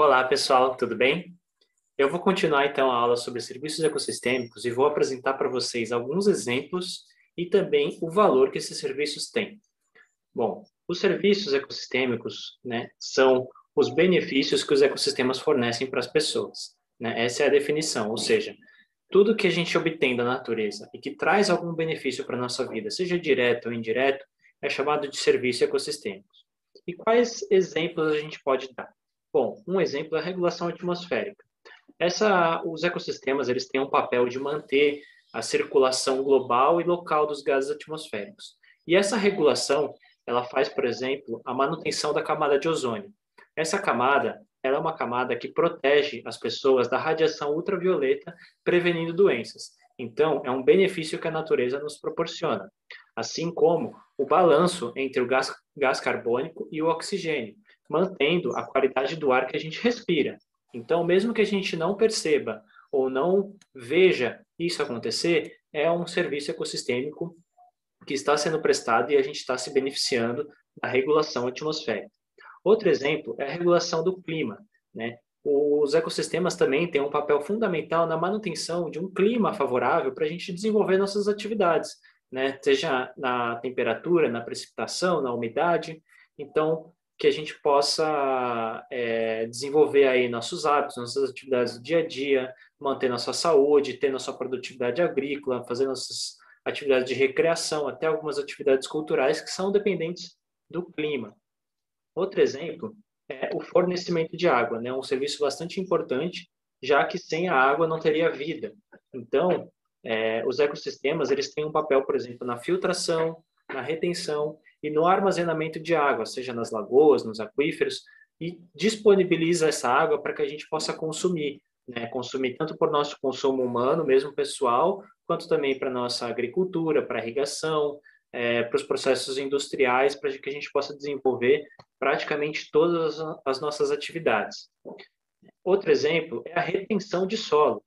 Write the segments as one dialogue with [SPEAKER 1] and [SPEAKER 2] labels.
[SPEAKER 1] Olá, pessoal, tudo bem? Eu vou continuar então a aula sobre serviços ecossistêmicos e vou apresentar para vocês alguns exemplos e também o valor que esses serviços têm. Bom, os serviços ecossistêmicos, são os benefícios que os ecossistemas fornecem para as pessoas, Essa é a definição, ou seja, tudo que a gente obtém da natureza e que traz algum benefício para a nossa vida, seja direto ou indireto, é chamado de serviços ecossistêmicos. E quais exemplos a gente pode dar? Bom, um exemplo é a regulação atmosférica. Os ecossistemas eles têm um papel de manter a circulação global e local dos gases atmosféricos. E essa regulação, ela faz, por exemplo, a manutenção da camada de ozônio. Essa camada, ela é uma camada que protege as pessoas da radiação ultravioleta, prevenindo doenças. Então, é um benefício que a natureza nos proporciona, assim como o balanço entre o gás carbônico e o oxigênio, mantendo a qualidade do ar que a gente respira. Então, mesmo que a gente não perceba ou não veja isso acontecer, é um serviço ecossistêmico que está sendo prestado e a gente está se beneficiando da regulação atmosférica. Outro exemplo é a regulação do clima, Os ecossistemas também têm um papel fundamental na manutenção de um clima favorável para a gente desenvolver nossas atividades, Seja na temperatura, na precipitação, na umidade. Então, que a gente possa desenvolver aí nossos hábitos, nossas atividades do dia a dia, manter nossa saúde, ter nossa produtividade agrícola, fazer nossas atividades de recreação, até algumas atividades culturais que são dependentes do clima. Outro exemplo é o fornecimento de água, Um serviço bastante importante, já que sem a água não teria vida. Então, os ecossistemas eles têm um papel, por exemplo, na filtração, na retenção e no armazenamento de água, seja nas lagoas, nos aquíferos, e disponibiliza essa água para que a gente possa consumir, Consumir tanto por nosso consumo humano, mesmo pessoal, quanto também para nossa agricultura, para irrigação, para os processos industriais, para que a gente possa desenvolver praticamente todas as nossas atividades. Outro exemplo é a retenção de solo,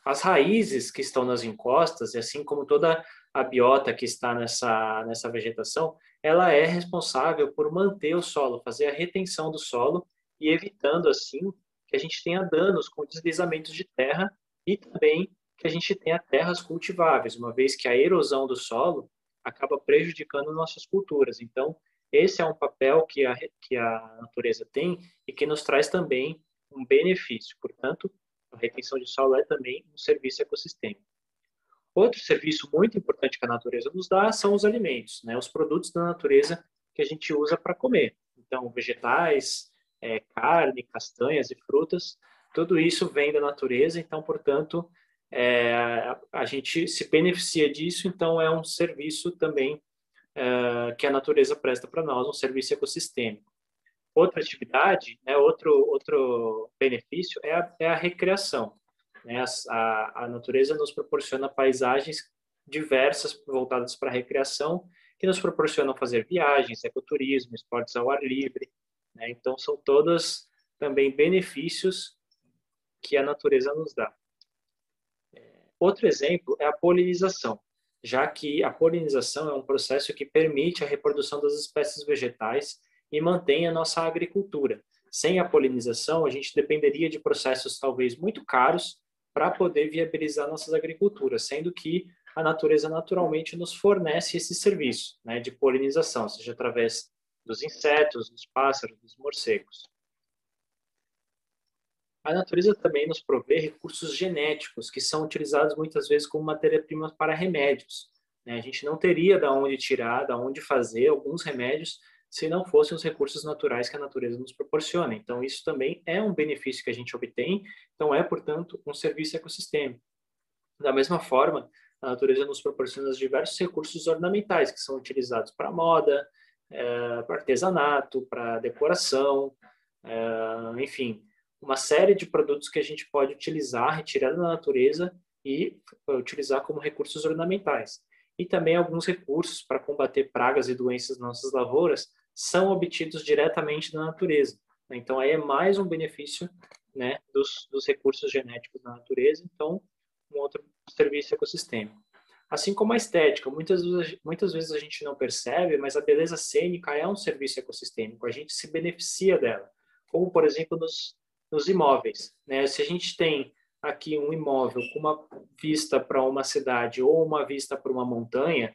[SPEAKER 1] As raízes que estão nas encostas, e assim como toda a biota que está nessa vegetação, ela é responsável por manter o solo, fazer a retenção do solo e evitando, assim, que a gente tenha danos com deslizamentos de terra e também que a gente tenha terras cultiváveis, uma vez que a erosão do solo acaba prejudicando nossas culturas. Então, esse é um papel que a natureza tem e que nos traz também um benefício. Portanto, a retenção de solo é também um serviço ecossistêmico. Outro serviço muito importante que a natureza nos dá são os alimentos, Os produtos da natureza que a gente usa para comer. Então, vegetais, carne, castanhas e frutas, tudo isso vem da natureza, então, portanto, a gente se beneficia disso, então é um serviço também que a natureza presta para nós, um serviço ecossistêmico. Outra atividade, outro benefício é a recreação. A natureza nos proporciona paisagens diversas voltadas para a recreação, que nos proporcionam fazer viagens, ecoturismo, esportes ao ar livre. Então, são todas também benefícios que a natureza nos dá. Outro exemplo é a polinização, já que a polinização é um processo que permite a reprodução das espécies vegetais e mantém a nossa agricultura. Sem a polinização, a gente dependeria de processos talvez muito caros para poder viabilizar nossas agriculturas, sendo que a natureza naturalmente nos fornece esse serviço, de polinização, seja através dos insetos, dos pássaros, dos morcegos. A natureza também nos provê recursos genéticos, que são utilizados muitas vezes como matéria-prima para remédios. A gente não teria de onde tirar, de onde fazer alguns remédios se não fossem os recursos naturais que a natureza nos proporciona. Então, isso também é um benefício que a gente obtém, então é, portanto, um serviço ecossistêmico. Da mesma forma, a natureza nos proporciona diversos recursos ornamentais, que são utilizados para moda, para artesanato, para decoração, enfim, uma série de produtos que a gente pode utilizar, retirar da natureza e utilizar como recursos ornamentais. E também alguns recursos para combater pragas e doenças nas nossas lavouras são obtidos diretamente da natureza. Então, aí é mais um benefício dos recursos genéticos da natureza. Então, um outro serviço ecossistêmico. Assim como a estética, muitas vezes a gente não percebe, mas a beleza cênica é um serviço ecossistêmico, a gente se beneficia dela. como por exemplo nos imóveis, né? Se a gente tem aqui um imóvel com uma vista para uma cidade ou uma vista para uma montanha,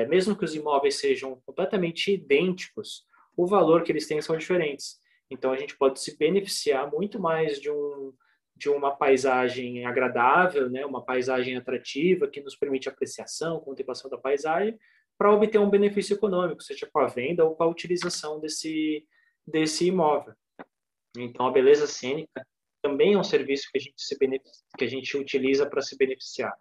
[SPEAKER 1] mesmo que os imóveis sejam completamente idênticos, o valor que eles têm são diferentes. Então, a gente pode se beneficiar muito mais de uma paisagem agradável, né? Uma paisagem atrativa, que nos permite apreciação, contemplação da paisagem, para obter um benefício econômico, seja com a venda ou com a utilização desse imóvel. Então, a beleza cênica também é um serviço que a gente, que a gente utiliza para se beneficiar.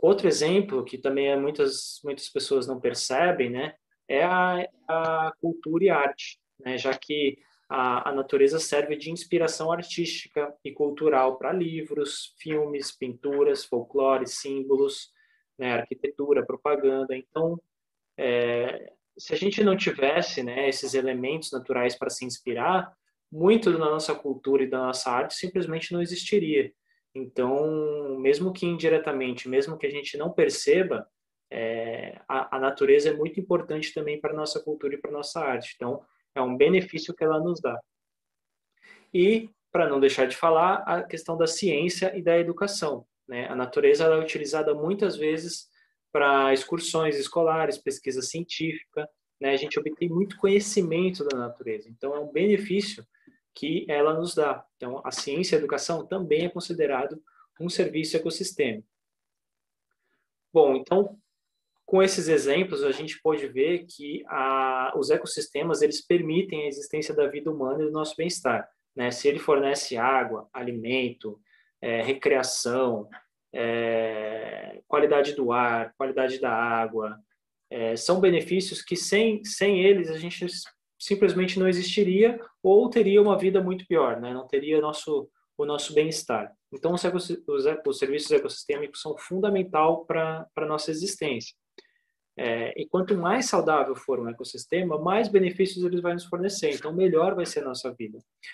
[SPEAKER 1] Outro exemplo que também muitas pessoas não percebem, né, é a cultura e arte, né, já que a natureza serve de inspiração artística e cultural para livros, filmes, pinturas, folclore, símbolos, né, arquitetura, propaganda. Então, se a gente não tivesse, né, esses elementos naturais para se inspirar, muito da nossa cultura e da nossa arte simplesmente não existiria. Então, mesmo que indiretamente, mesmo que a gente não perceba, a natureza é muito importante também para a nossa cultura e para a nossa arte. Então, é um benefício que ela nos dá. E, para não deixar de falar, a questão da ciência e da educação, né? A natureza ela é utilizada muitas vezes para excursões escolares, pesquisa científica, né? A gente obtém muito conhecimento da natureza. Então, é um benefício que ela nos dá. Então, a ciência e a educação também é considerado um serviço ecossistêmico. Bom, então, com esses exemplos, a gente pode ver que os ecossistemas eles permitem a existência da vida humana e do nosso bem-estar, né? Se ele fornece água, alimento, recreação, qualidade do ar, qualidade da água, são benefícios que sem eles a gente simplesmente não existiria ou teria uma vida muito pior, né? Não teria o nosso bem-estar. Então, os serviços ecossistêmicos são fundamental para a nossa existência. E quanto mais saudável for um ecossistema, mais benefícios eles vão nos fornecer. Então, melhor vai ser a nossa vida.